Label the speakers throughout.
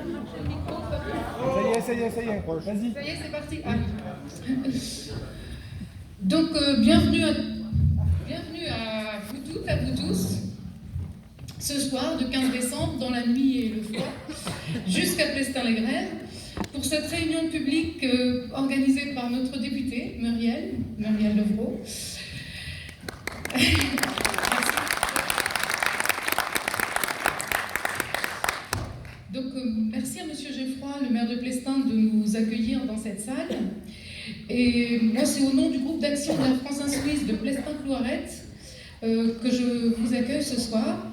Speaker 1: Ça y est, vas-y.
Speaker 2: Ça y est, c'est parti. Ah. Donc, bienvenue à vous toutes, à vous tous, ce soir de 15 décembre, dans la nuit et le froid, jusqu'à Plestin-les-Grèves, pour cette réunion publique organisée par notre députée, Muriel Levrault. Donc, merci à Monsieur Geffroy, le maire de Plestin, de nous accueillir dans cette salle. Et moi, c'est au nom du groupe d'action de la France Insoumise de Plestin-Clouaret que je vous accueille ce soir.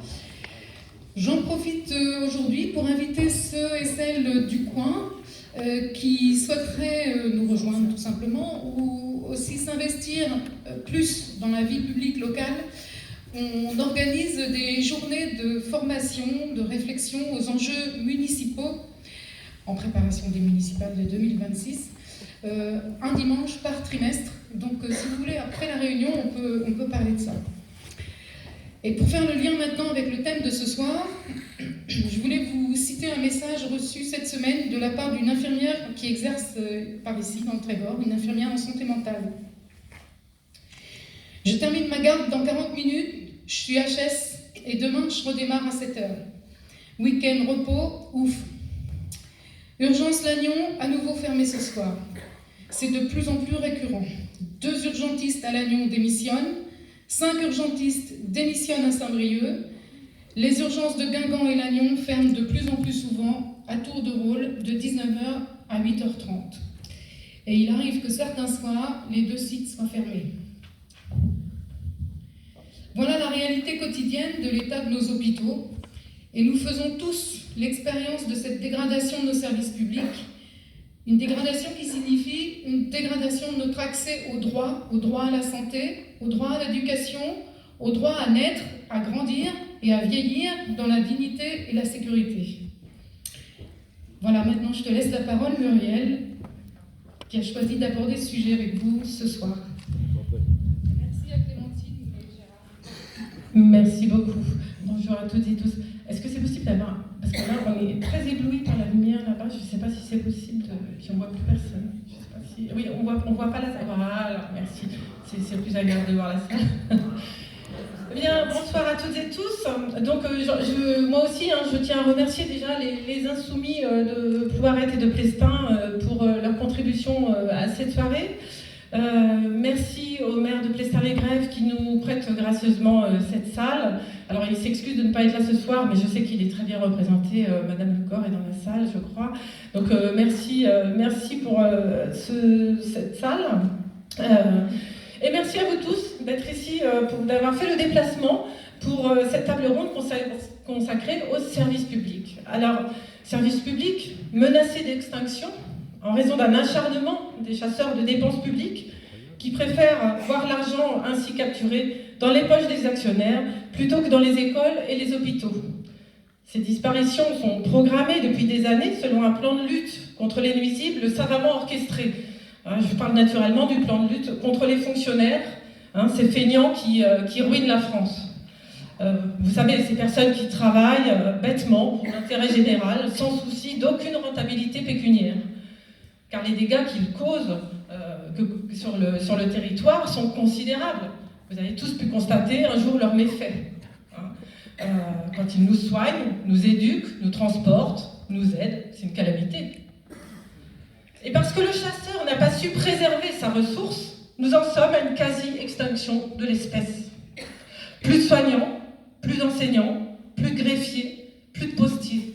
Speaker 2: J'en profite aujourd'hui pour inviter ceux et celles du coin qui souhaiteraient nous rejoindre tout simplement ou aussi s'investir plus dans la vie publique locale. On organise des journées de formation, de réflexion aux enjeux municipaux en préparation des municipales de 2026, un dimanche par trimestre. Donc si vous voulez, après la réunion, on peut parler de ça. Et pour faire le lien maintenant avec le thème de ce soir, je voulais vous citer un message reçu cette semaine de la part d'une infirmière qui exerce par ici, dans le Trégor, une infirmière en santé mentale. Je termine ma garde dans 40 minutes, je suis HS et demain je redémarre à 7h. Week-end repos, ouf. Urgence Lannion, à nouveau fermée ce soir. C'est de plus en plus récurrent. 2 urgentistes à Lannion démissionnent, 5 urgentistes démissionnent à Saint-Brieuc. Les urgences de Guingamp et Lannion ferment de plus en plus souvent, à tour de rôle, de 19h à 8h30. Et il arrive que certains soirs, les 2 sites soient fermés. Voilà la réalité quotidienne de l'état de nos hôpitaux. Et nous faisons tous l'expérience de cette dégradation de nos services publics. Une dégradation qui signifie une dégradation de notre accès au droit à la santé, au droit à l'éducation, au droit à naître, à grandir et à vieillir dans la dignité et la sécurité. Voilà, maintenant je te laisse la parole, Muriel, qui a choisi d'aborder ce sujet avec vous ce soir. Merci à Clémentine et Gérard.
Speaker 3: Merci beaucoup. Bonjour à toutes et tous. Est-ce que c'est possible d'avoir... Parce que là, on est très éblouis par la lumière là-bas. Je ne sais pas si c'est possible. Puis on ne voit plus personne. Je sais pas si... Oui, on voit pas la salle. Voilà, merci. C'est plus agréable de voir la salle. Bien, bonsoir à toutes et tous. Donc, moi aussi, je tiens à remercier déjà les insoumis de Clouaret et de Plestin pour leur contribution à cette soirée. Merci au maire de Plestin-les-Grèves qui nous prête gracieusement cette salle. Alors il s'excuse de ne pas être là ce soir, mais je sais qu'il est très bien représenté. Madame Lecor est dans la salle, je crois. Donc merci pour cette salle. Et merci à vous tous d'être ici, d'avoir fait le déplacement pour cette table ronde consacrée aux services publics. Alors, services publics menacés d'extinction en raison d'un acharnement des chasseurs de dépenses publiques qui préfèrent voir l'argent ainsi capturé dans les poches des actionnaires plutôt que dans les écoles et les hôpitaux. Ces disparitions sont programmées depuis des années selon un plan de lutte contre les nuisibles savamment orchestré. Je parle naturellement du plan de lutte contre les fonctionnaires, ces feignants qui ruinent la France. Vous savez, ces personnes qui travaillent bêtement pour l'intérêt général, sans souci d'aucune rentabilité pécuniaire. Car les dégâts qu'ils causent sur le territoire sont considérables. Vous avez tous pu constater un jour leurs méfaits. Quand ils nous soignent, nous éduquent, nous transportent, nous aident, c'est une calamité. Et parce que le chasseur n'a pas su préserver sa ressource, nous en sommes à une quasi-extinction de l'espèce. Plus de soignants, plus d'enseignants, plus de greffiers, plus de postiers.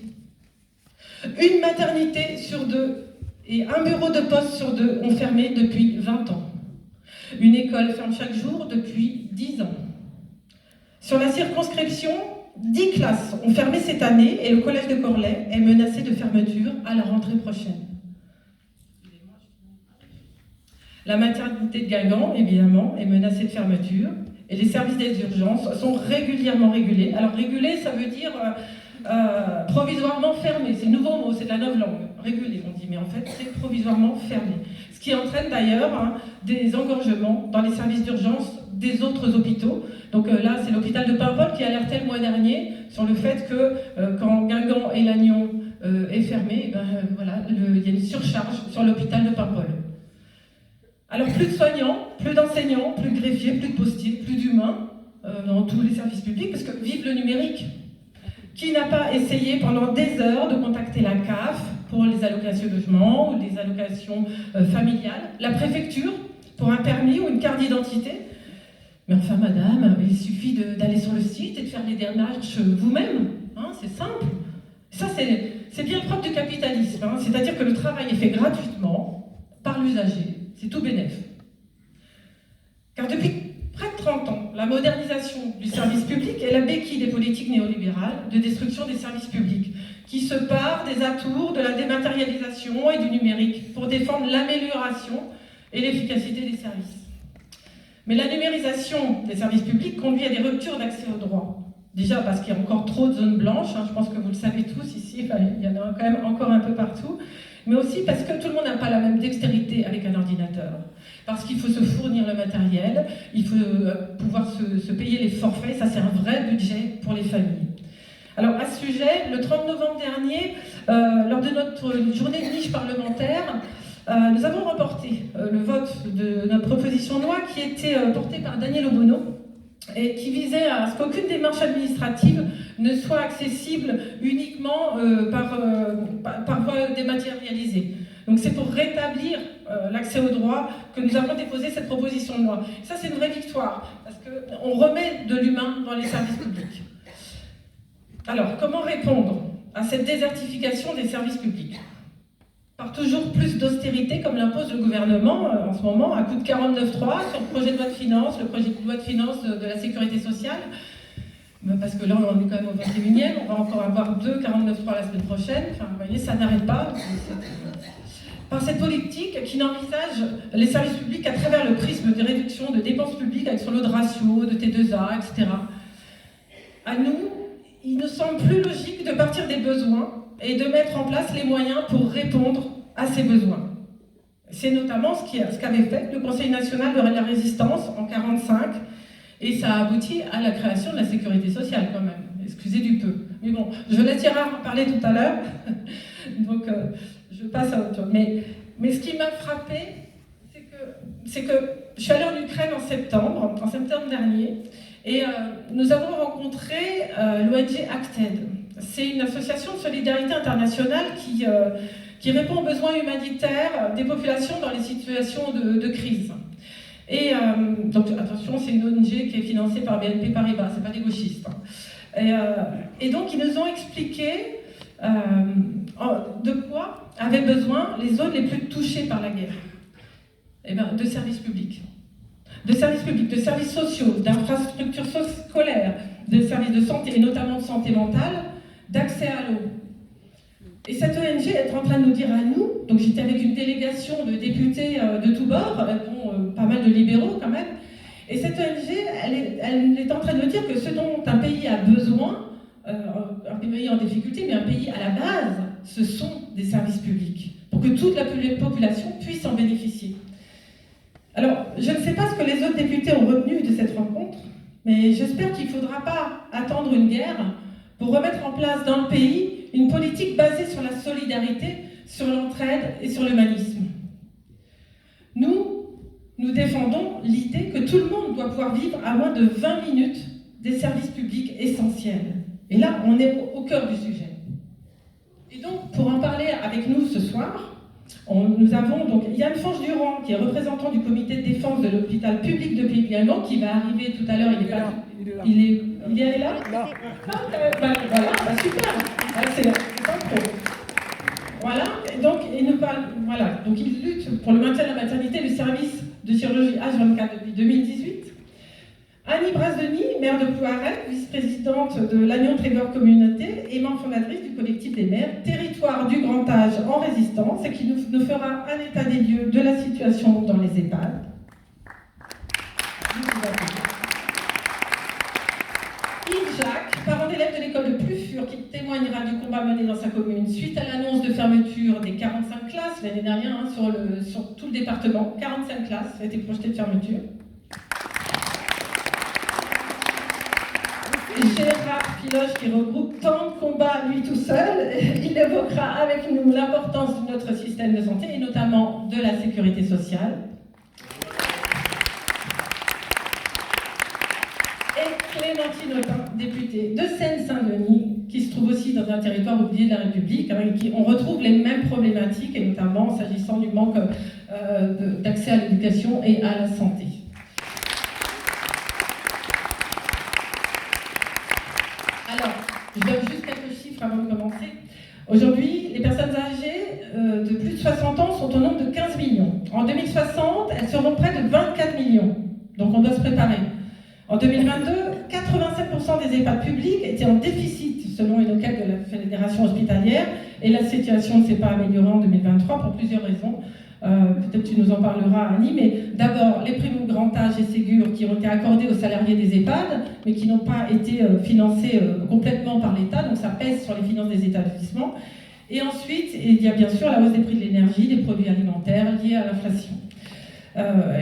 Speaker 3: Une maternité sur 2 et un bureau de poste sur 2 ont fermé depuis 20 ans. Une école ferme chaque jour depuis 10 ans. Sur la circonscription, 10 classes ont fermé cette année et le collège de Corlay est menacé de fermeture à la rentrée prochaine. La maternité de Guingamp, évidemment, est menacée de fermeture et les services des urgences sont régulièrement régulés. Alors régulés, ça veut dire provisoirement fermé, c'est le nouveau mot, c'est de la nouvelle langue. Régulé, on dit, mais en fait, c'est provisoirement fermé. Ce qui entraîne d'ailleurs des engorgements dans les services d'urgence des autres hôpitaux. Donc là, c'est l'hôpital de Paimpol qui alertait le mois dernier sur le fait que quand Guingamp et Lannion est fermé, voilà, il y a une surcharge sur l'hôpital de Paimpol. Alors plus de soignants, plus d'enseignants, plus de greffiers, plus de postiers, plus d'humains dans tous les services publics, parce que vive le numérique. Qui n'a pas essayé pendant des heures de contacter la CAF pour les allocations logement ou les allocations familiales, la préfecture pour un permis ou une carte d'identité? Mais enfin, madame, il suffit d'aller sur le site et de faire les démarches vous-même. Hein, c'est simple. Ça, c'est bien le propre du capitalisme. Hein, c'est-à-dire que le travail est fait gratuitement par l'usager. C'est tout bénef. Car depuis près de 30 ans, la modernisation du service public est la béquille des politiques néolibérales de destruction des services publics, qui se parent des atours de la dématérialisation et du numérique pour défendre l'amélioration et l'efficacité des services. Mais la numérisation des services publics conduit à des ruptures d'accès aux droits. Déjà parce qu'il y a encore trop de zones blanches, hein, je pense que vous le savez tous ici, enfin, il y en a quand même encore un peu partout, mais aussi parce que tout le monde n'a pas la même dextérité avec un ordinateur, parce qu'il faut se fournir le matériel, il faut pouvoir se payer les forfaits, ça c'est un vrai budget pour les familles. Alors à ce sujet, le 30 novembre dernier, lors de notre journée de niche parlementaire, nous avons reporté le vote de notre proposition de loi qui était portée par Daniel Obono et qui visait à ce qu'aucune démarche administrative ne soit accessible uniquement par voie dématérialisée. Donc c'est pour rétablir l'accès aux droits que nous avons déposé cette proposition de loi. Ça c'est une vraie victoire, parce qu'on remet de l'humain dans les services publics. Alors, comment répondre à cette désertification des services publics? Par toujours plus d'austérité, comme l'impose le gouvernement en ce moment, à coup de 49.3 sur le projet de loi de finances, le projet de loi de finances de la sécurité sociale. Parce que là, on est quand même au 21e, on va encore avoir 2 49.3 la semaine prochaine. Enfin, vous voyez, ça n'arrête pas. Par cette politique qui n'envisage les services publics à travers le prisme des réductions de dépenses publiques avec son lot de ratio, de T2A, etc. À nous, il nous semble plus logique de partir des besoins et de mettre en place les moyens pour répondre à ces besoins. C'est notamment ce qu'avait fait le Conseil national de la résistance en 1945, et ça a abouti à la création de la sécurité sociale quand même. Excusez du peu. Mais bon, je laisse Gérard en parler tout à l'heure, donc je passe à autre chose. Mais ce qui m'a frappé, c'est que je suis allée en Ukraine en septembre dernier, et nous avons rencontré l'ONG Acted. C'est une association de solidarité internationale qui répond aux besoins humanitaires des populations dans les situations de crise. Et donc attention, c'est une ONG qui est financée par BNP Paribas, c'est pas des gauchistes. Hein. Et donc ils nous ont expliqué de quoi avaient besoin les zones les plus touchées par la guerre. Eh bien, de services publics. De services sociaux, d'infrastructures scolaires, de services de santé, et notamment de santé mentale, d'accès à l'eau. Et cette ONG est en train de nous dire à nous, donc j'étais avec une délégation de députés de tous bords, pas mal de libéraux quand même, et cette ONG, elle est en train de nous dire que ce dont un pays a besoin, un pays en difficulté, mais un pays à la base, ce sont des services publics, pour que toute la population puisse en bénéficier. Alors, je ne sais pas ce que les autres députés ont retenu de cette rencontre, mais j'espère qu'il ne faudra pas attendre une guerre pour remettre en place dans le pays une politique basée sur la solidarité, sur l'entraide et sur l'humanisme. Nous défendons l'idée que tout le monde doit pouvoir vivre à moins de 20 minutes des services publics essentiels. Et là, on est au cœur du sujet. Et donc, pour en parler avec nous ce soir, nous avons donc Yann Fanche-Durand, qui est représentant du comité de défense de l'hôpital public de Plépiagan, qui va arriver tout à l'heure. Il est là. Voilà, super. C'est pas trop. Voilà, donc il nous parle. Voilà, donc il lutte pour le maintien de la maternité du service de chirurgie H24 depuis 2018. Annie Brasdeny, maire de Plouaret, vice-présidente de l'Agnon Trégor Communauté et membre fondatrice du collectif des maires Territoire du Grand Âge en Résistance, et qui nous fera un état des lieux de la situation dans les EHPAD. Yves Jacques, parent d'élève de l'école de Plufur, qui témoignera du combat mené dans sa commune suite à l'annonce de fermeture des 45 classes l'année dernière sur tout le département. 45 classes ont été projetées de fermeture. Gérard petit loge qui regroupe tant de combats lui tout seul. Il évoquera avec nous l'importance de notre système de santé et notamment de la sécurité sociale. Et Clémentine Autain, députée de Seine-Saint-Denis, qui se trouve aussi dans un territoire oublié de la République, avec qui on retrouve les mêmes problématiques, et notamment s'agissant du manque d'accès à l'éducation et à la santé. Alors, je donne juste quelques chiffres avant de commencer. Aujourd'hui, les personnes âgées de plus de 60 ans sont au nombre de 15 millions. En 2060, elles seront près de 24 millions. Donc on doit se préparer. En 2022, 87% des EHPAD publics étaient en déficit, selon une enquête de la Fédération hospitalière, et la situation ne s'est pas améliorée en 2023 pour plusieurs raisons. Peut-être tu nous en parleras, Annie, mais d'abord, les primes grand âge et Ségur qui ont été accordées aux salariés des EHPAD, mais qui n'ont pas été financées complètement par l'État, donc ça pèse sur les finances des établissements. Et ensuite, il y a bien sûr la hausse des prix de l'énergie, des produits alimentaires liés à l'inflation.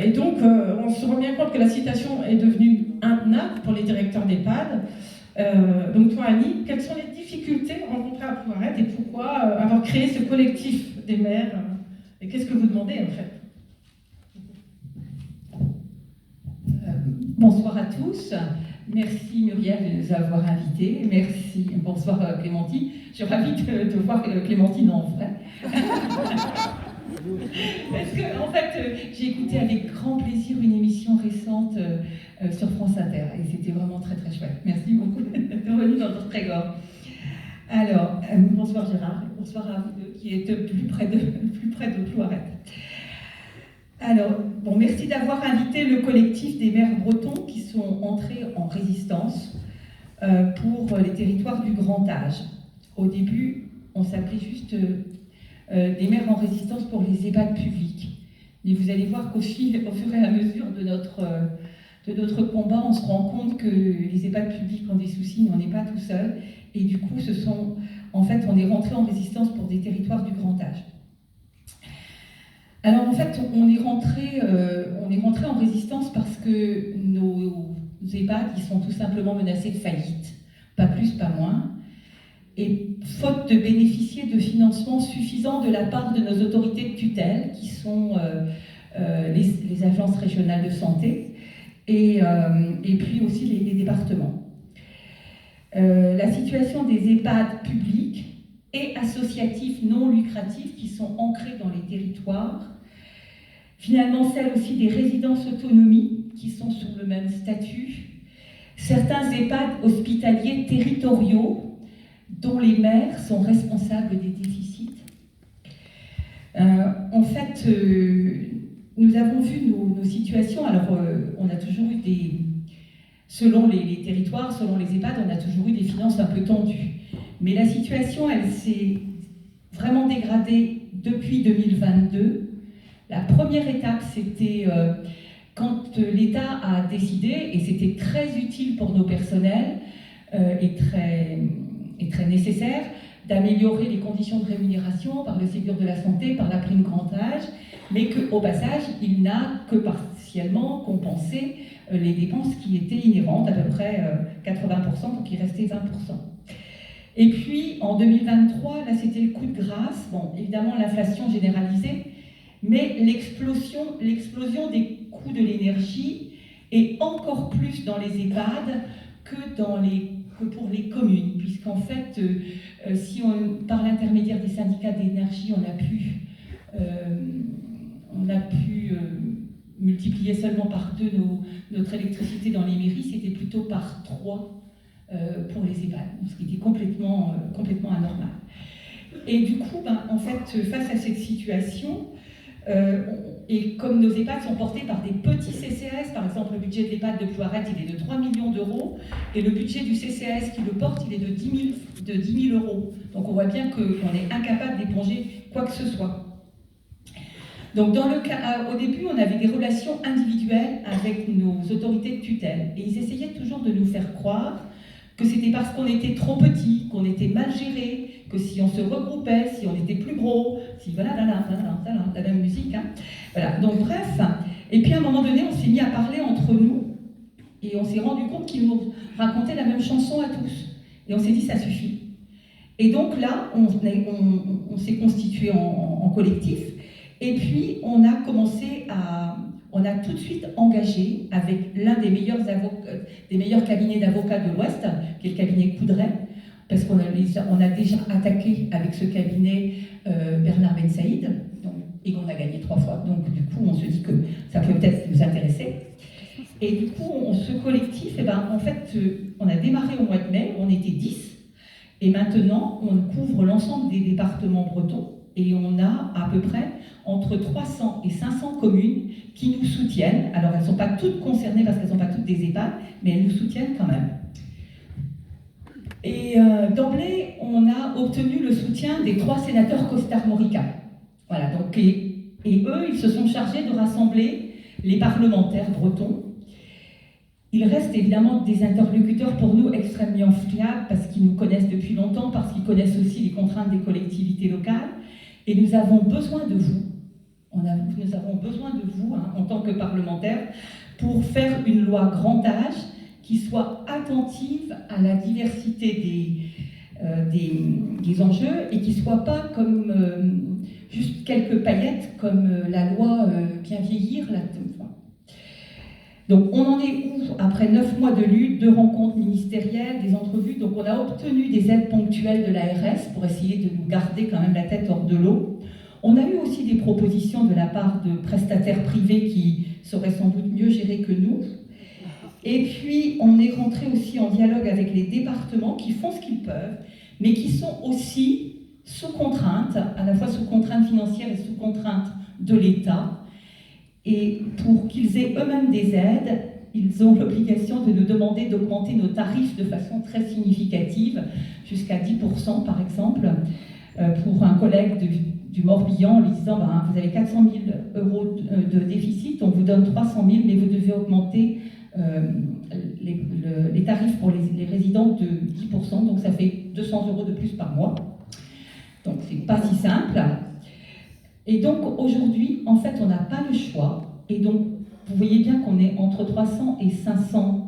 Speaker 3: Et donc, on se rend bien compte que la situation est devenue intenable pour les directeurs d'EHPAD. Donc toi, Annie, quelles sont les difficultés rencontrées à Plouaret et pourquoi avoir créé ce collectif des maires et qu'est-ce que vous demandez en fait?
Speaker 4: Bonsoir à tous. Merci Muriel de nous avoir invités. Merci. Bonsoir Clémentine. Je suis ravie de voir Clémentine en vrai. Parce que, en fait, j'ai écouté avec grand plaisir une émission récente sur France Inter et c'était vraiment très très chouette. Merci beaucoup d'être venu dans notre Trégor. Alors, bonsoir Gérard, bonsoir à vous deux qui êtes plus près de Plouaret. Alors, bon, merci d'avoir invité le collectif des maires bretons qui sont entrés en résistance pour les territoires du grand âge. Au début, on s'appelait juste des maires en résistance pour les EHPAD publics. Mais vous allez voir au fur et à mesure de notre combat, on se rend compte que les EHPAD publics ont des soucis, mais on n'est pas tout seul. Et du coup, on est rentré en résistance pour des territoires du grand âge. Alors en fait, on est rentré en résistance parce que nos EHPAD, ils sont tout simplement menacés de faillite, pas plus, pas moins. Et faute de bénéficier de financements suffisants de la part de nos autorités de tutelle, qui sont les agences régionales de santé, et puis aussi les départements. La situation des EHPAD publics et associatifs non lucratifs qui sont ancrés dans les territoires, finalement celle aussi des résidences autonomie qui sont sur le même statut, certains EHPAD hospitaliers territoriaux dont les maires sont responsables des déficits. Nous avons vu nos situations. Alors, on a toujours eu selon les territoires, selon les EHPAD, on a toujours eu des finances un peu tendues. Mais la situation, elle s'est vraiment dégradée depuis 2022. La première étape, c'était quand l'État a décidé, et c'était très utile pour nos personnels et très nécessaire, d'améliorer les conditions de rémunération par le Ségur de la santé, par la prime grand âge, mais qu'au passage, il n'a que partiellement compensé les dépenses qui étaient inhérentes, à peu près 80%, donc il restait 20%. Et puis, en 2023, là, c'était le coup de grâce. Bon, évidemment, l'inflation généralisée, mais l'explosion des coûts de l'énergie, et encore plus dans les EHPAD que pour les communes, puisqu'en fait, si par l'intermédiaire des syndicats d'énergie, on a pu multiplier seulement par 2 notre électricité dans les mairies, c'était plutôt par 3 pour les EHPAD, ce qui était complètement anormal. Et du coup, face à cette situation, et comme nos EHPAD sont portés par des petits CCAS, par exemple le budget de l'EHPAD de Plouaret, il est de 3 millions d'euros, et le budget du CCAS qui le porte, il est de 10 000 euros. Donc on voit bien qu'on est incapable d'éponger quoi que ce soit. Donc au début, on avait des relations individuelles avec nos autorités de tutelle, et ils essayaient toujours de nous faire croire que c'était parce qu'on était trop petits, qu'on était mal gérés, que si on se regroupait, si on était plus gros, si voilà, la même musique. Hein. Voilà, donc bref. Et puis à un moment donné, on s'est mis à parler entre nous et on s'est rendu compte qu'ils nous racontaient la même chanson à tous. Et on s'est dit, ça suffit. Et donc là, on s'est constitué en collectif. Et puis, on a tout de suite engagé avec l'un des meilleurs cabinets d'avocats de l'Ouest, qui est le cabinet Coudray, parce qu'on a déjà attaqué avec ce cabinet Bernard Ben Saïd, et qu'on a gagné 3 fois. Donc, du coup, on se dit que ça peut peut-être nous intéresser. Et du coup, ce collectif, en fait, on a démarré au mois de mai, on était 10, et maintenant, on couvre l'ensemble des départements bretons, et on a à peu près entre 300 et 500 communes qui nous soutiennent. Alors, elles ne sont pas toutes concernées parce qu'elles ne sont pas toutes des EHPAD, mais elles nous soutiennent quand même. Et d'emblée, on a obtenu le soutien des 3 sénateurs costarmoricains. Voilà, donc, et eux, ils se sont chargés de rassembler les parlementaires bretons. Il reste évidemment des interlocuteurs pour nous extrêmement fiables parce qu'ils nous connaissent depuis longtemps, parce qu'ils connaissent aussi les contraintes des collectivités locales. Et nous avons besoin de vous. Nous avons besoin de vous, en tant que parlementaires, pour faire une loi grand âge qui soit attentive à la diversité des enjeux et qui ne soit pas comme juste quelques paillettes, comme la loi Bien vieillir. Donc on en est où après 9 mois de lutte, de rencontres ministérielles, des entrevues. Donc on a obtenu des aides ponctuelles de l'ARS pour essayer de nous garder quand même la tête hors de l'eau. On a eu aussi des propositions de la part de prestataires privés qui seraient sans doute mieux gérés que nous. Et puis on est rentré aussi en dialogue avec les départements qui font ce qu'ils peuvent, mais qui sont aussi sous contrainte, à la fois sous contrainte financière et sous contrainte de l'État. Et pour qu'ils aient eux-mêmes des aides, ils ont l'obligation de nous demander d'augmenter nos tarifs de façon très significative, jusqu'à 10% par exemple, pour un collègue du Morbihan, en lui disant vous avez 400 000 € de déficit, on vous donne 300 000, mais vous devez augmenter les tarifs pour les résidents de 10%, donc ça fait 200 € de plus par mois. Donc c'est pas si simple. Et donc aujourd'hui, en fait, on n'a pas le choix. Et donc, vous voyez bien qu'on est entre 300 et 500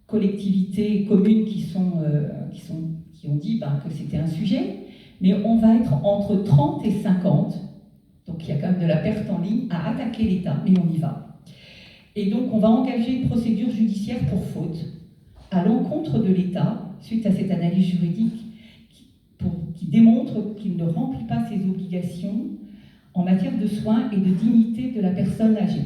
Speaker 4: collectivités, communes qui ont dit que c'était un sujet. Mais on va être entre 30 et 50. Donc il y a quand même de la perte en ligne à attaquer l'État, mais on y va. Et donc on va engager une procédure judiciaire pour faute à l'encontre de l'État, suite à cette analyse juridique qui démontre qu'il ne remplit pas ses obligations en matière de soins et de dignité de la personne âgée.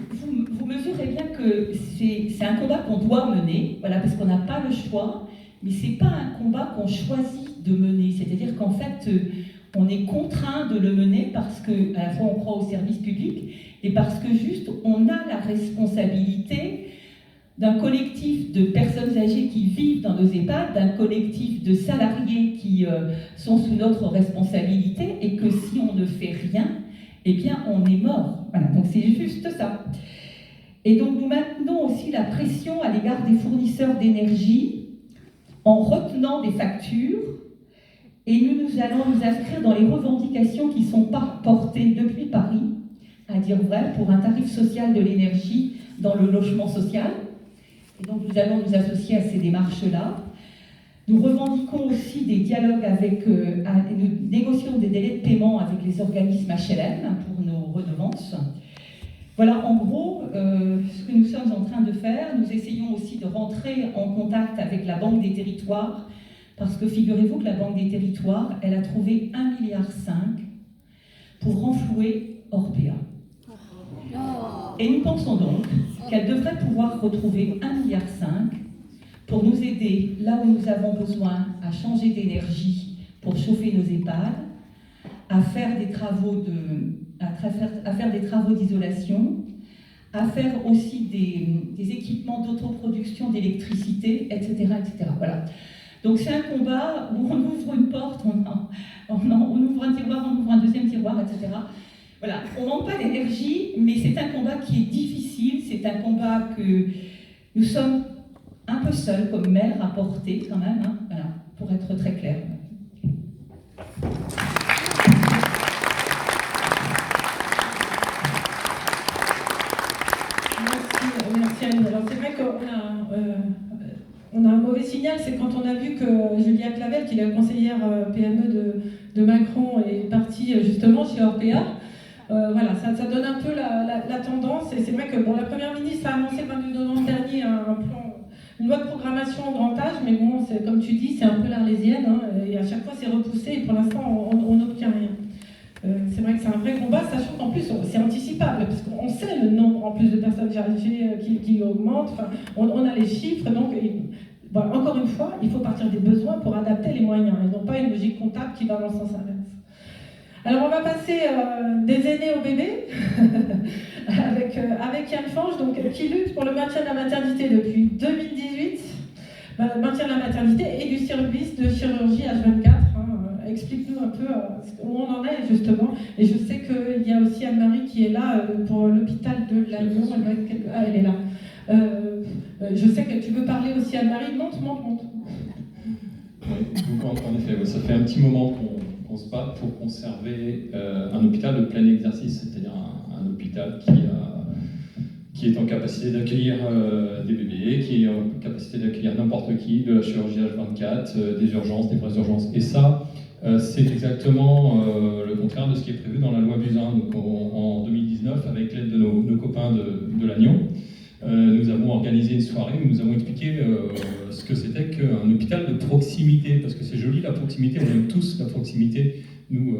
Speaker 4: Vous mesurez bien que c'est un combat qu'on doit mener, voilà, parce qu'on n'a pas le choix, mais ce n'est pas un combat qu'on choisit de mener. C'est-à-dire qu'en fait, on est contraint de le mener parce qu'à la fois on croit au service public et parce que juste on a la responsabilité d'un collectif de personnes âgées qui vivent dans nos EHPAD, d'un collectif de salariés qui sont sous notre responsabilité et que si on ne fait rien, eh bien on est mort. Voilà, donc c'est juste ça. Et donc nous maintenons aussi la pression à l'égard des fournisseurs d'énergie en retenant des factures et nous allons nous inscrire dans les revendications qui sont portées depuis Paris, à dire vrai, pour un tarif social de l'énergie dans le logement social. Et donc nous allons nous associer à ces démarches-là. Nous revendiquons aussi des dialogues nous négocions des délais de paiement avec les organismes HLM pour nos redevances. Voilà en gros ce que nous sommes en train de faire. Nous essayons aussi de rentrer en contact avec la Banque des Territoires, parce que figurez-vous que la Banque des Territoires, elle a trouvé 1,5 milliard pour renflouer Orpea. Et nous pensons donc qu'elle devrait pouvoir retrouver 1,5 milliard pour nous aider là où nous avons besoin à changer d'énergie pour chauffer nos EHPAD, à faire des travaux d'isolation, à faire aussi des équipements d'autoproduction d'électricité, etc., etc. Voilà. Donc c'est un combat où on ouvre une porte, on ouvre un tiroir, on ouvre un deuxième tiroir, etc. Voilà, on ne manque pas d'énergie, mais c'est un combat qui est difficile, c'est un combat que nous sommes un peu seuls comme maire à porter quand même, voilà, pour être très clair.
Speaker 3: Étienne. Alors c'est vrai qu'on a un mauvais signal, c'est quand on a vu que Julia Clavel, qui est la conseillère PME de Macron, est partie justement chez Orpea. Voilà, ça donne un peu la tendance. Et c'est vrai que la Première ministre a annoncé le 22 novembre dernier une loi de programmation au grand âge, mais bon, comme tu dis, c'est un peu l'arlésienne, hein, et à chaque fois c'est repoussé, et pour l'instant on n'obtient rien. C'est vrai que c'est un vrai combat, sachant qu'en plus c'est anticipable, parce qu'on sait le nombre en plus de personnes âgées qui augmente, enfin, on a les chiffres, donc encore une fois, il faut partir des besoins pour adapter les moyens, et non pas une logique comptable qui va dans le sens inverse. Alors on va passer des aînés aux bébés, avec Yann Fange, qui lutte pour le maintien de la maternité depuis 2018, le maintien de la maternité et du service de chirurgie H24. Explique-nous un peu où on en est justement. Et je sais qu'il y a aussi Anne-Marie qui est là pour l'hôpital de Lannion. Elle est là. Je sais que tu veux parler aussi, Anne-Marie. Monte.
Speaker 5: Oui, donc en effet, ça fait un petit moment qu'on se bat pour conserver un hôpital de plein exercice, c'est-à-dire un hôpital qui est en capacité d'accueillir des bébés, qui est en capacité d'accueillir n'importe qui, de la chirurgie H24, des urgences, des vraies urgences. Et ça, c'est exactement le contraire de ce qui est prévu dans la loi Buzyn. Donc en 2019, avec l'aide de nos copains de Lannion, nous avons organisé une soirée où nous avons expliqué ce que c'était qu'un hôpital de proximité, parce que c'est joli la proximité, on aime tous la proximité, nous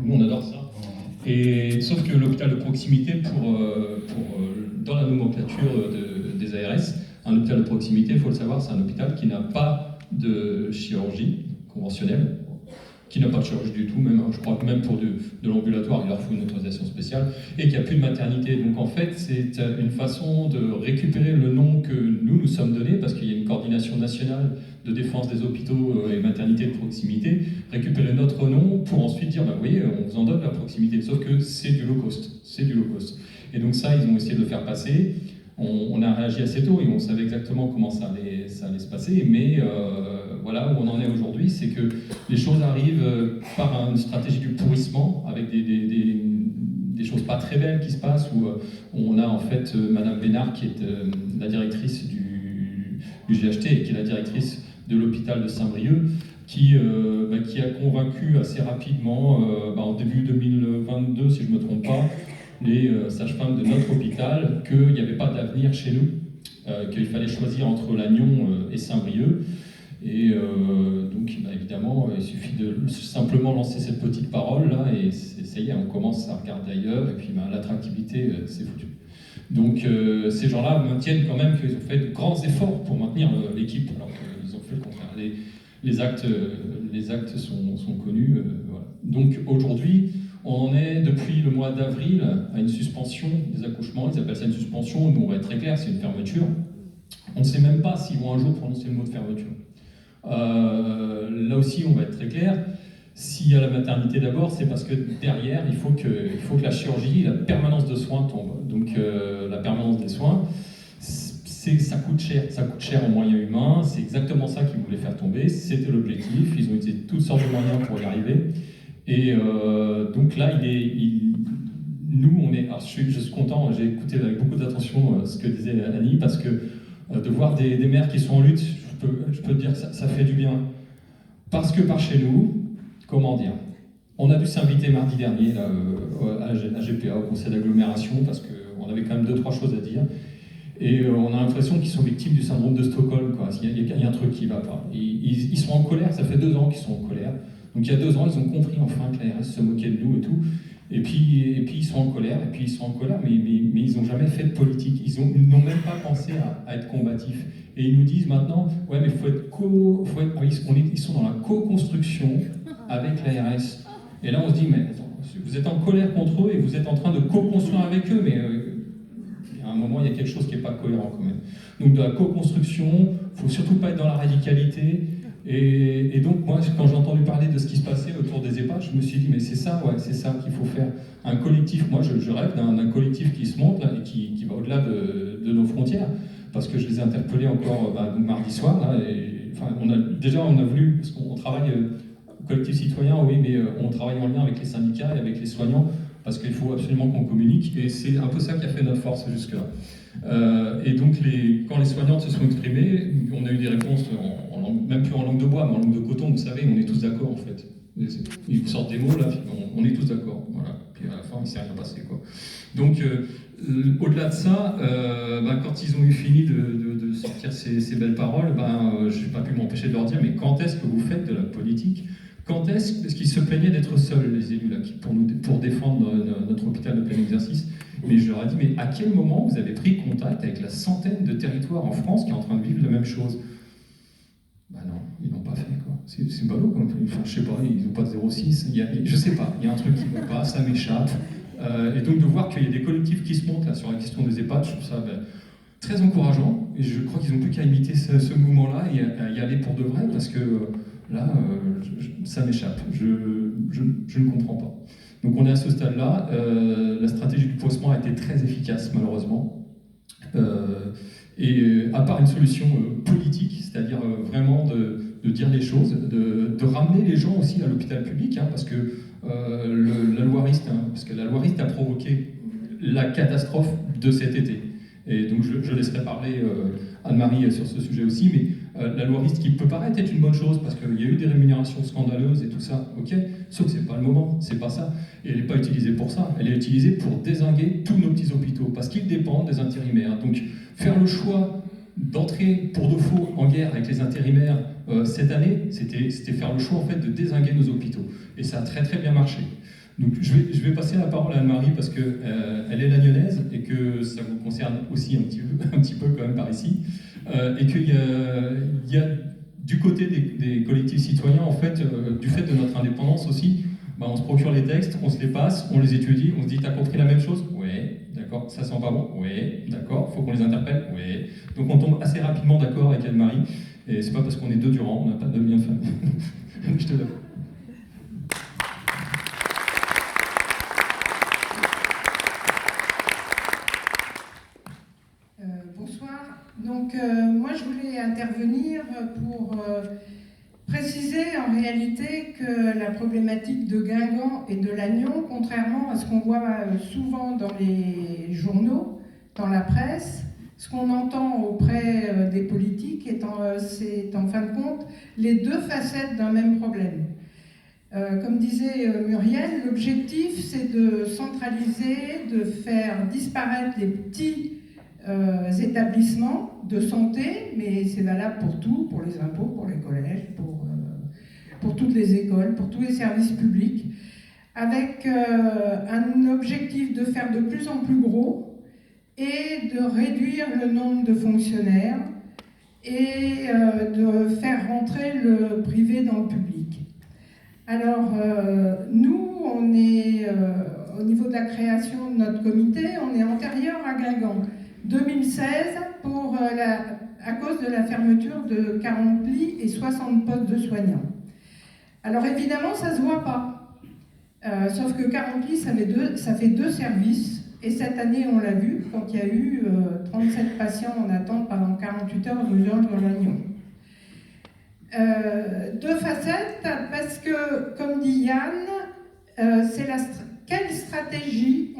Speaker 5: on adore ça. Et sauf que l'hôpital de proximité, dans la nomenclature des ARS, un hôpital de proximité, il faut le savoir, c'est un hôpital qui n'a pas de chirurgie conventionnelle, qui n'a pas de chirurgie du tout, même, je crois que même pour de l'ambulatoire, il leur faut une autorisation spéciale, et qu'il n'y a plus de maternité. Donc en fait, c'est une façon de récupérer le nom que nous sommes donné, parce qu'il y a une coordination nationale de défense des hôpitaux et maternités de proximité, récupérer notre nom pour ensuite dire, vous voyez, on vous en donne la proximité, sauf que c'est du low cost, Et donc ça, ils ont essayé de le faire passer. On a réagi assez tôt et on savait exactement comment ça allait se passer, mais voilà où on en est aujourd'hui, c'est que les choses arrivent par une stratégie du pourrissement, avec des choses pas très belles qui se passent, où on a en fait Madame Bénard, qui est la directrice du GHT et qui est la directrice de l'hôpital de Saint-Brieuc, qui a convaincu assez rapidement, en début 2022, si je ne me trompe pas, les sages-femmes de notre hôpital qu'il n'y avait pas d'avenir chez nous, qu'il fallait choisir entre Lannion et Saint-Brieuc. Et donc évidemment, il suffit de simplement lancer cette petite parole là et ça y est, on commence à regarder ailleurs et puis l'attractivité, c'est foutu. Donc ces gens-là maintiennent quand même qu'ils ont fait de grands efforts pour maintenir l'équipe, alors qu'ils ont fait le contraire. Les actes sont connus. Voilà. Donc aujourd'hui, on en est depuis le mois d'avril à une suspension des accouchements. Ils appellent ça une suspension, nous on va être très clair, c'est une fermeture. On ne sait même pas s'ils vont un jour prononcer le mot de fermeture. Là aussi, on va être très clair. S'il y a la maternité d'abord, c'est parce que derrière, il faut que la chirurgie, la permanence de soins tombe. Donc la permanence des soins, ça coûte cher en moyens humains. C'est exactement ça qu'ils voulaient faire tomber. C'était l'objectif. Ils ont utilisé toutes sortes de moyens pour y arriver. Et donc là, nous, on est. Alors, je suis content. J'ai écouté avec beaucoup d'attention ce que disait Annie, parce que de voir des mères qui sont en lutte, je peux te dire que ça fait du bien. Parce que par chez nous, comment dire, on a dû s'inviter mardi dernier là, à GPA, au conseil d'agglomération, parce qu'on avait quand même 2-3 choses à dire. Et on a l'impression qu'ils sont victimes du syndrome de Stockholm, quoi. Il y a un truc qui ne va pas. Ils sont en colère, ça fait 2 ans qu'ils sont en colère. Donc il y a 2 ans, ils ont compris enfin que l'ARS se moquait de nous et tout. Et puis ils sont en colère, mais ils n'ont jamais fait de politique. Ils n'ont même pas pensé à être combatifs. Et ils nous disent maintenant, ouais, mais ils sont dans la co-construction avec l'ARS. Et là, on se dit, mais attends, vous êtes en colère contre eux et vous êtes en train de co-construire avec eux, mais à un moment, il y a quelque chose qui n'est pas cohérent quand même. Donc de la co-construction, il ne faut surtout pas être dans la radicalité. Et donc moi, quand j'ai entendu parler de ce qui se passait autour des EHPAD, je me suis dit, mais c'est ça qu'il faut faire. Un collectif, moi je rêve d'un collectif qui se monte et qui va au-delà de nos frontières. Parce que je les ai interpellés encore mardi soir. Là, et, enfin, on a voulu, parce qu'on travaille, collectif citoyen, oui, mais on travaille en lien avec les syndicats et avec les soignants parce qu'il faut absolument qu'on communique, et c'est un peu ça qui a fait notre force jusque-là. Et donc, quand les soignantes se sont exprimées, on a eu des réponses, même plus en langue de bois, mais en langue de coton, vous savez, on est tous d'accord en fait. Ils vous sortent des mots, là, on est tous d'accord. Voilà. Puis à la fin, il ne s'est rien passé, quoi. Donc, au-delà de ça, quand ils ont eu fini de sortir ces belles paroles, je n'ai pas pu m'empêcher de leur dire, mais quand est-ce que vous faites de la politique ? Quand est-ce qu'ils se plaignaient d'être seuls, les élus, là, pour défendre notre hôpital de plein exercice ? Mais je leur ai dit, mais à quel moment vous avez pris contact avec la centaine de territoires en France qui est en train de vivre la même chose ? Non, ils l'ont pas fait, quoi. C'est ballot, comme enfin, je sais pas, ils n'ont pas de 0,6, je sais pas, il y a un truc qui ne va pas, ça m'échappe. Et donc de voir qu'il y a des collectifs qui se montent là, sur la question des EHPAD, je trouve ça très encourageant, et je crois qu'ils n'ont plus qu'à imiter ce mouvement-là et à y aller pour de vrai, parce que là, ça m'échappe, je ne comprends pas. Donc on est à ce stade-là, la stratégie du pansement a été très efficace malheureusement, et à part une solution politique, c'est-à-dire vraiment de dire les choses, de ramener les gens aussi à l'hôpital public, parce que la loi Rist, parce que la loi Rist a provoqué la catastrophe de cet été. Et donc je laisserai parler Anne-Marie sur ce sujet aussi, mais la loi Rist qui peut paraître être une bonne chose, parce qu'il y a eu des rémunérations scandaleuses et tout ça, ok, sauf que c'est pas le moment, c'est pas ça. Et elle n'est pas utilisée pour ça, elle est utilisée pour dézinguer tous nos petits hôpitaux, parce qu'ils dépendent des intérimaires. Donc faire le choix d'entrer pour de faux en guerre avec les intérimaires cette année, c'était faire le choix en fait de dézinguer nos hôpitaux. Et ça a très très bien marché. Donc je vais passer la parole à Anne-Marie parce qu'elle est lagnonnaise et que ça vous concerne aussi un petit peu quand même par ici. Et qu'il y a du côté des collectifs citoyens, en fait, du fait de notre indépendance aussi, on se procure les textes, on se les passe, on les étudie, on se dit « t'as compris la même chose ?» Ouais, d'accord. Ça sent pas bon ? Ouais, d'accord. Faut qu'on les interpelle ? Ouais. Donc on tombe assez rapidement d'accord avec Anne-Marie. Et c'est pas parce qu'on est deux Durand, on n'a pas de lien de famille. Je te donne.
Speaker 6: Bonsoir. Donc moi je voulais intervenir pour préciser en réalité que la problématique de Guingamp et de Lannion, contrairement à ce qu'on voit souvent dans les journaux, dans la presse, ce qu'on entend auprès des politiques, c'est en fin de compte les deux facettes d'un même problème. Comme disait Muriel, l'objectif c'est de centraliser, de faire disparaître les petits établissements de santé, mais c'est valable pour tout, pour les impôts, pour les collèges, pour toutes les écoles, pour tous les services publics, avec un objectif de faire de plus en plus gros et de réduire le nombre de fonctionnaires et de faire rentrer le privé dans le public. Alors, nous, on est, au niveau de la création de notre comité, on est antérieur à Guingamp. 2016, à cause de la fermeture de 40 lits et 60 postes de soignants. Alors évidemment, ça ne se voit pas. Sauf que 40 lits, ça fait deux services. Et cette année, on l'a vu, quand il y a eu 37 patients en attente pendant 48 heures aux urgences de Lannion. Deux facettes, parce que, comme dit Yann, c'est quelle stratégie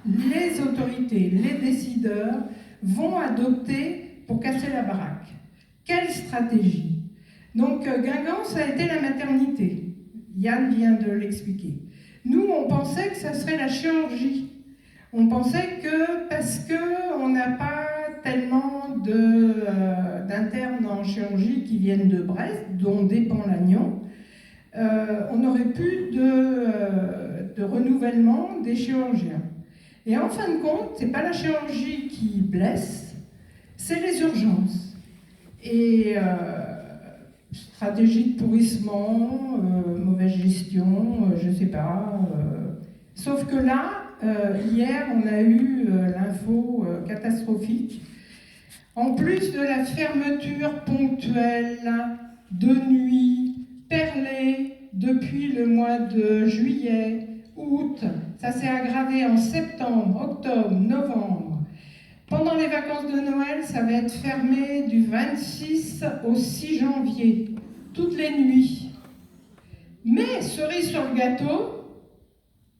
Speaker 6: les autorités, les décideurs vont adopter pour casser la baraque. Quelle stratégie ? Donc Guingamp, ça a été la maternité. Yann vient de l'expliquer. Nous, on pensait que ça serait la chirurgie. On pensait que, parce qu'on n'a pas tellement d'internes en chirurgie qui viennent de Brest, dont dépend Lannion, on n'aurait plus de renouvellement des chirurgiens. Et en fin de compte, ce n'est pas la chirurgie qui blesse, c'est les urgences. Et stratégie de pourrissement, mauvaise gestion, je ne sais pas. Sauf que là, hier, on a eu l'info catastrophique. En plus de la fermeture ponctuelle de nuit, perlée, depuis le mois de juillet, août, ça s'est aggravé en septembre, octobre, novembre. Pendant les vacances de Noël, ça va être fermé du 26 au 6 janvier, toutes les nuits. Mais, cerise sur le gâteau,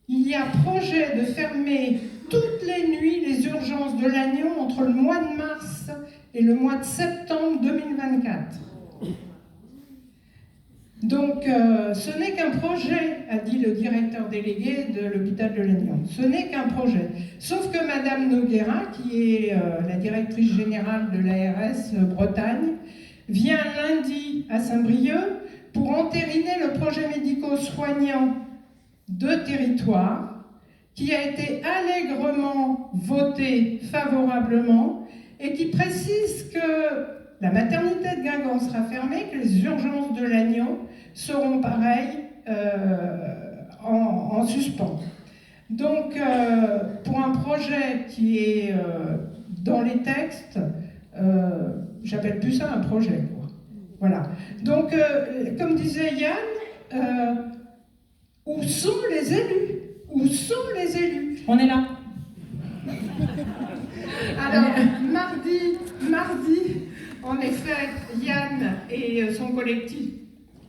Speaker 6: il y a projet de fermer toutes les nuits les urgences de Lannion entre le mois de mars et le mois de septembre 2024. Donc, ce n'est qu'un projet, a dit le directeur délégué de l'hôpital de Lannion. Ce n'est qu'un projet. Sauf que Madame Noguera, qui est la directrice générale de l'ARS Bretagne, vient lundi à Saint-Brieuc pour entériner le projet médico-soignant de territoire qui a été allègrement voté favorablement et qui précise que la maternité de Guingamp sera fermée, que les urgences de Lannion seront pareilles en suspens. Donc, pour un projet qui est dans les textes, j'appelle plus ça un projet, quoi. Voilà. Donc, comme disait Yann, où sont les élus? Où sont les élus?
Speaker 4: On est là.
Speaker 6: Alors, mardi, en effet, Yann et son collectif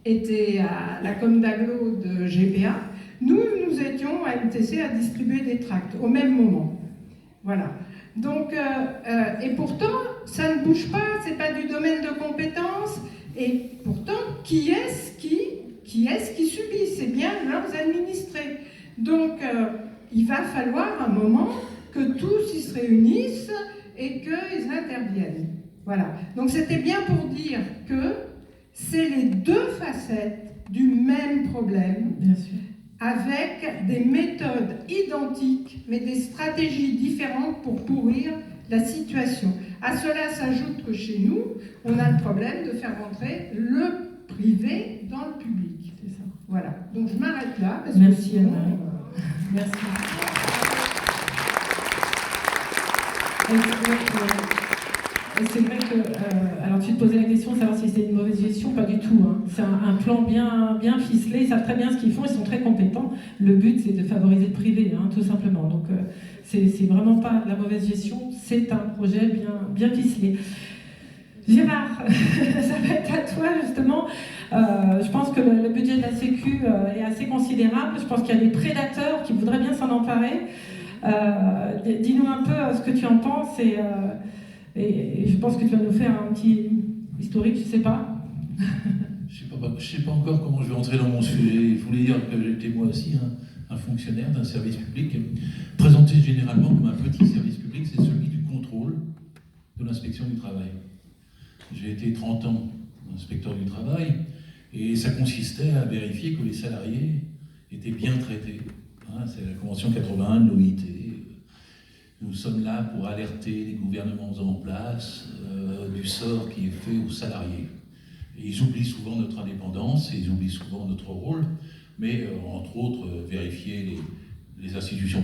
Speaker 6: étaient à la com d'agglo de GPA. Nous étions à MTC à distribuer des tracts au même moment. Voilà. Donc, et pourtant, ça ne bouge pas, c'est pas du domaine de compétence. Et pourtant, qui est-ce qui subit? C'est bien leurs administrés. Donc, il va falloir un moment que tous ils se réunissent et qu'ils interviennent. Voilà. Donc, c'était bien pour dire que c'est les deux facettes du même problème,
Speaker 3: Bien sûr.
Speaker 6: avec des méthodes identiques, mais des stratégies différentes pour pourrir la situation. À cela s'ajoute que chez nous, on a le problème de faire rentrer le privé dans le public.
Speaker 3: C'est ça.
Speaker 6: Voilà. Donc je m'arrête là. Parce
Speaker 3: Merci
Speaker 6: que sinon,
Speaker 3: Anne-Marie. Merci. Et c'est vrai que, alors tu te posais la question de savoir si c'était une mauvaise gestion, pas du tout. Hein. C'est un plan bien ficelé, ils savent très bien ce qu'ils font, ils sont très compétents. Le but c'est de favoriser le privé, hein, tout simplement. Donc c'est vraiment pas de la mauvaise gestion, c'est un projet bien ficelé. Gérard, ça va être à toi justement. Je pense que le budget de la Sécu est assez considérable. Je pense qu'il y a des prédateurs qui voudraient bien s'en emparer. Dis-nous un peu ce que tu en penses et je pense que tu vas nous faire un petit historique, je sais pas.
Speaker 7: Je sais pas encore comment je vais entrer dans mon sujet. Je voulais dire que j'étais moi aussi un fonctionnaire d'un service public, présenté généralement comme un petit service public, c'est celui du contrôle de l'inspection du travail. J'ai été 30 ans inspecteur du travail et ça consistait à vérifier que les salariés étaient bien traités. Hein, c'est la Convention 81 de l'OIT. Nous sommes là pour alerter les gouvernements en place du sort qui est fait aux salariés. Et ils oublient souvent notre indépendance, et ils oublient souvent notre rôle, mais entre autres vérifier les institutions